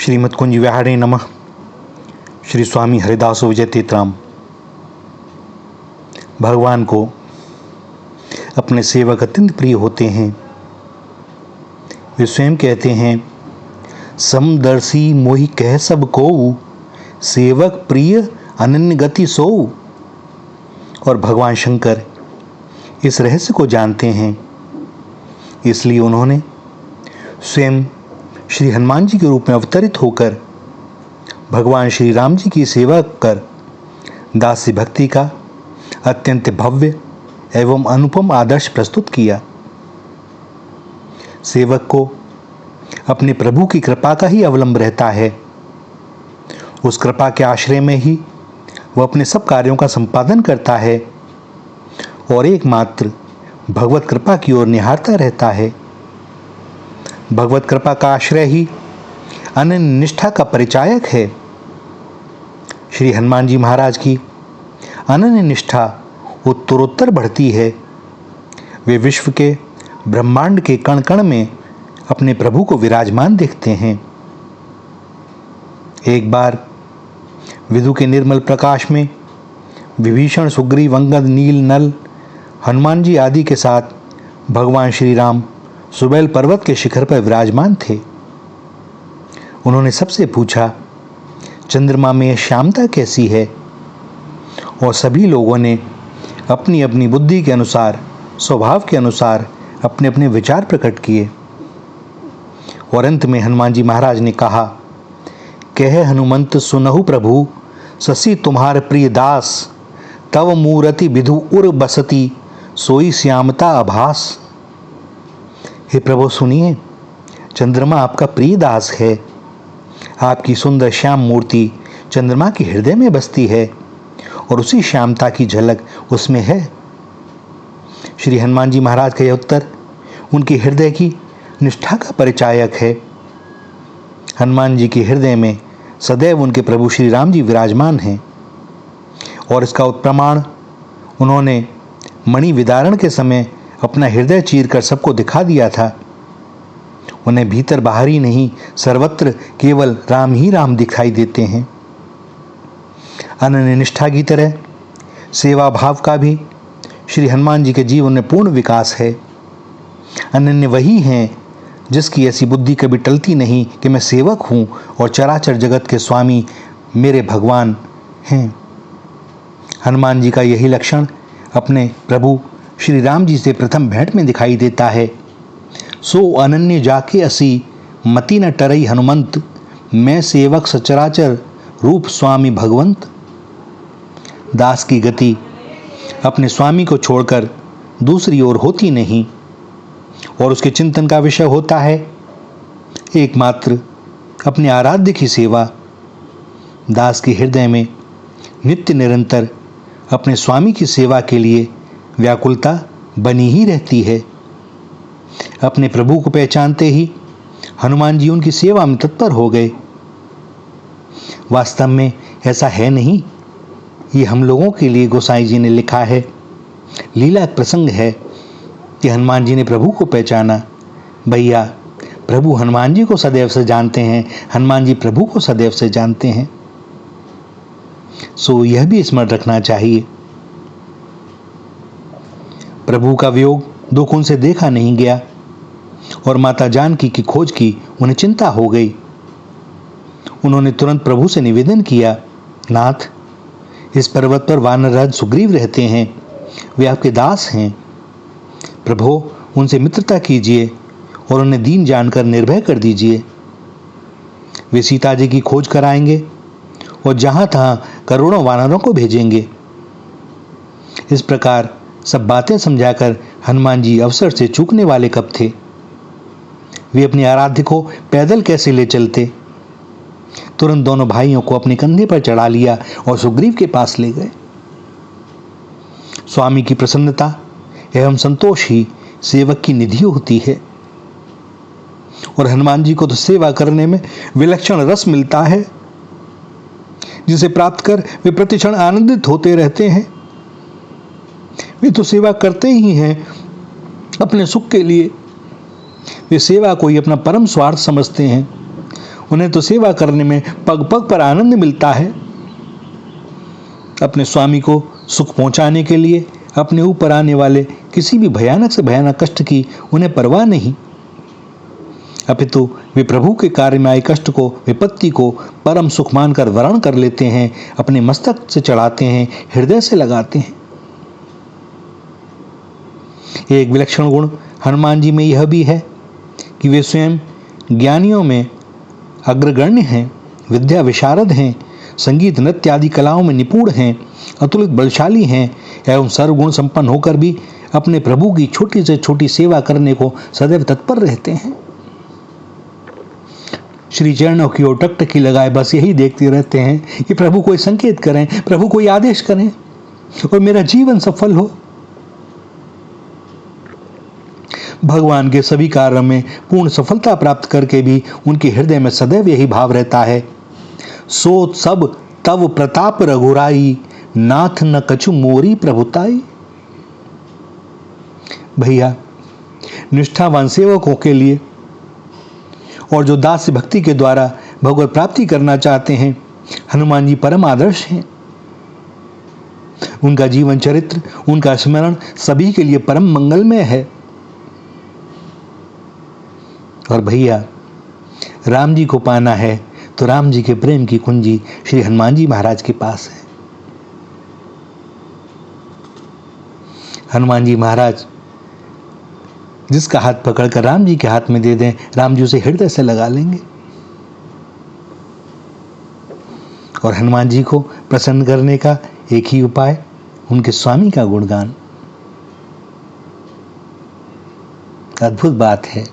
श्रीमद् कुंज विहारे नमः। श्री स्वामी हरिदास विजय तीर्थराम। भगवान को अपने सेवक अत्यंत प्रिय होते हैं। वे स्वयं कहते हैं, समदर्शी मोहि कह सब को, सेवक प्रिय अनन्य गति सो। और भगवान शंकर इस रहस्य को जानते हैं, इसलिए उन्होंने स्वयं श्री हनुमान जी के रूप में अवतरित होकर भगवान श्री राम जी की सेवा कर दासी भक्ति का अत्यंत भव्य एवं अनुपम आदर्श प्रस्तुत किया। सेवक को अपने प्रभु की कृपा का ही अवलंब रहता है। उस कृपा के आश्रय में ही वह अपने सब कार्यों का संपादन करता है और एकमात्र भगवत कृपा की ओर निहारता रहता है। भगवत कृपा का आश्रय ही अनन्य निष्ठा का परिचायक है। श्री हनुमान जी महाराज की अनन्य निष्ठा उत्तरोत्तर बढ़ती है। वे विश्व के ब्रह्मांड के कण कण में अपने प्रभु को विराजमान देखते हैं। एक बार विदु के निर्मल प्रकाश में विभीषण, सुग्रीव, अंगद, नील, नल, हनुमान जी आदि के साथ भगवान श्री राम सुबेल पर्वत के शिखर पर विराजमान थे। उन्होंने सबसे पूछा, चंद्रमा में श्यामता कैसी है? और सभी लोगों ने अपनी अपनी बुद्धि के अनुसार, स्वभाव के अनुसार अपने अपने विचार प्रकट किए। और अंत में हनुमान जी महाराज ने कहा, कह हनुमंत सुनहु प्रभु, ससी तुम्हार प्रिय दास, तव मूरति विधु उर बसती, सोई श्यामता आभास। हे प्रभु सुनिए, चंद्रमा आपका प्रिय दास है। आपकी सुंदर श्याम मूर्ति चंद्रमा के हृदय में बसती है और उसी श्यामता की झलक उसमें है। श्री हनुमान जी महाराज का यह उत्तर उनके हृदय की निष्ठा का परिचायक है। हनुमान जी के हृदय में सदैव उनके प्रभु श्री राम जी विराजमान हैं और इसका प्रमाण उन्होंने मणि विदारण के समय अपना हृदय चीर कर सबको दिखा दिया था। उन्हें भीतर बाहर ही नहीं, सर्वत्र केवल राम ही राम दिखाई देते हैं। अनन्य निष्ठा की तरह सेवा भाव का भी श्री हनुमान जी के जीवन में पूर्ण विकास है। अनन्य वही हैं जिसकी ऐसी बुद्धि कभी टलती नहीं कि मैं सेवक हूँ और चराचर जगत के स्वामी मेरे भगवान हैं। हनुमान जी का यही लक्षण अपने प्रभु श्री राम जी से प्रथम भेंट में दिखाई देता है। सो अनन्य जाके असी, मति न टरई हनुमंत, मैं सेवक सचराचर रूप स्वामी भगवंत। दास की गति अपने स्वामी को छोड़कर दूसरी ओर होती नहीं और उसके चिंतन का विषय होता है एकमात्र अपने आराध्य की सेवा। दास के हृदय में नित्य निरंतर अपने स्वामी की सेवा के लिए व्याकुलता बनी ही रहती है। अपने प्रभु को पहचानते ही हनुमान जी उनकी सेवा में तत्पर हो गए। वास्तव में ऐसा है नहीं, ये हम लोगों के लिए गोसाई जी ने लिखा है। लीला प्रसंग है कि हनुमान जी ने प्रभु को पहचाना। भैया, प्रभु हनुमान जी को सदैव से जानते हैं, हनुमान जी प्रभु को सदैव से जानते हैं। सो यह भी स्मरण रखना चाहिए, प्रभु का वियोग दुख उनसे देखा नहीं गया और माता जानकी की खोज की उन्हें चिंता हो गई। उन्होंने तुरंत प्रभु से निवेदन किया, नाथ, इस पर्वत पर वानरराज सुग्रीव रहते हैं, वे आपके दास हैं। प्रभु, उनसे मित्रता कीजिए और उन्हें दीन जानकर निर्भय कर दीजिए। वे सीता जी की खोज कराएंगे और जहां तहां करोड़ों वानरों को भेजेंगे। इस प्रकार सब बातें समझाकर हनुमान जी अवसर से चूकने वाले कब थे। वे अपने आराध्य को पैदल कैसे ले चलते। तुरंत दोनों भाइयों को अपने कंधे पर चढ़ा लिया और सुग्रीव के पास ले गए। स्वामी की प्रसन्नता एवं संतोष ही सेवक की निधि होती है और हनुमान जी को तो सेवा करने में विलक्षण रस मिलता है, जिसे प्राप्त कर वे प्रतिक्षण आनंदित होते रहते हैं। वे तो सेवा करते ही हैं अपने सुख के लिए। वे सेवा को ही अपना परम स्वार्थ समझते हैं उन्हें तो सेवा करने में पग पग पर आनंद मिलता है। अपने स्वामी को सुख पहुंचाने के लिए अपने ऊपर आने वाले किसी भी भयानक से भयानक कष्ट की उन्हें परवाह नहीं, अपितु वे प्रभु के कार्य में आए कष्ट को, विपत्ति को परम सुख मानकर वरण कर लेते हैं, अपने मस्तक से चढ़ाते हैं, हृदय से लगाते हैं। एक विलक्षण गुण हनुमान जी में यह भी है कि वे स्वयं ज्ञानियों में अग्रगण्य हैं, विद्या विशारद हैं, संगीत नृत्य आदि कलाओं में निपुण हैं, अतुलित बलशाली हैं एवं सर्वगुण संपन्न होकर भी अपने प्रभु की छोटी से छोटी सेवा करने को सदैव तत्पर रहते हैं। श्री चरणों की ओर टकटकी लगाए बस यही देखते रहते हैं कि प्रभु कोई संकेत करें, प्रभु कोई आदेश करें और मेरा जीवन सफल हो। भगवान के सभी कार्यों में पूर्ण सफलता प्राप्त करके भी उनके हृदय में सदैव यही भाव रहता है, सो सब तव प्रताप रघुराई, नाथ न कछु मोरी प्रभुताई। भैया, निष्ठावान सेवकों के लिए और जो दास भक्ति के द्वारा भगवत प्राप्ति करना चाहते हैं, हनुमान जी परम आदर्श हैं। उनका जीवन चरित्र, उनका स्मरण सभी के लिए परम मंगलमय है। और भैया, राम जी को पाना है तो राम जी के प्रेम की कुंजी श्री हनुमान जी महाराज के पास है। हनुमान जी महाराज जिसका हाथ पकड़कर राम जी के हाथ में दे दें, राम जी उसे हृदय से लगा लेंगे। और हनुमान जी को प्रसन्न करने का एक ही उपाय, उनके स्वामी का गुणगान। अद्भुत बात है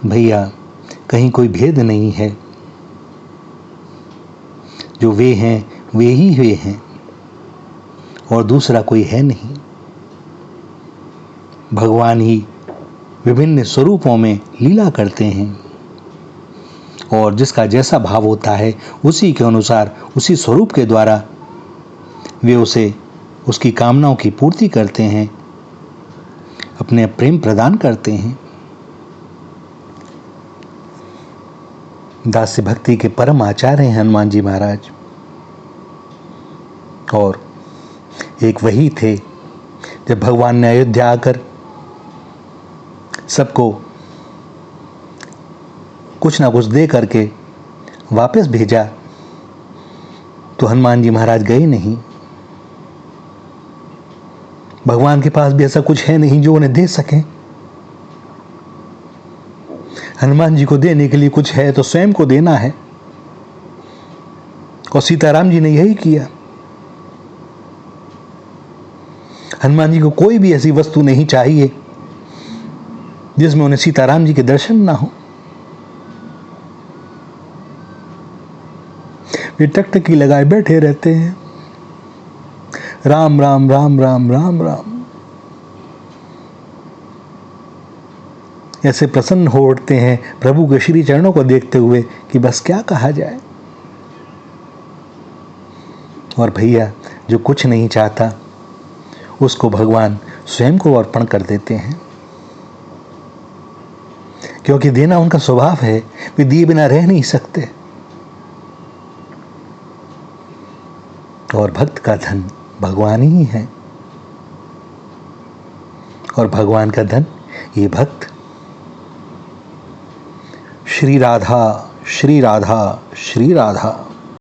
भैया, कहीं कोई भेद नहीं है, जो वे हैं वे ही वे हैं और दूसरा कोई है नहीं। भगवान ही विभिन्न स्वरूपों में लीला करते हैं और जिसका जैसा भाव होता है उसी के अनुसार, उसी स्वरूप के द्वारा वे उसे उसकी कामनाओं की पूर्ति करते हैं, अपने प्रेम प्रदान करते हैं। दास्य भक्ति के परम आचार्य हैं हनुमान जी महाराज, और एक वही थे जब भगवान ने अयोध्या आकर सबको कुछ ना कुछ दे करके वापस भेजा, तो हनुमान जी महाराज गए नहीं। भगवान के पास भी ऐसा कुछ है नहीं जो उन्हें दे सके। हनुमान जी को देने के लिए कुछ है तो स्वयं को देना है, और सीताराम जी ने यही किया। हनुमान जी को कोई भी ऐसी वस्तु नहीं चाहिए जिसमें उन्हें सीताराम जी के दर्शन ना हो। वे टकटकी लगाए बैठे रहते हैं, राम राम राम राम राम राम, ऐसे प्रसन्न हो उठते हैं प्रभु के श्री चरणों को देखते हुए कि बस क्या कहा जाए। और भैया, जो कुछ नहीं चाहता उसको भगवान स्वयं को अर्पण कर देते हैं, क्योंकि देना उनका स्वभाव है, वे दिए बिना रह नहीं सकते। और भक्त का धन भगवान ही है, और भगवान का धन ये भक्त। श्री राधा श्री राधा श्री राधा।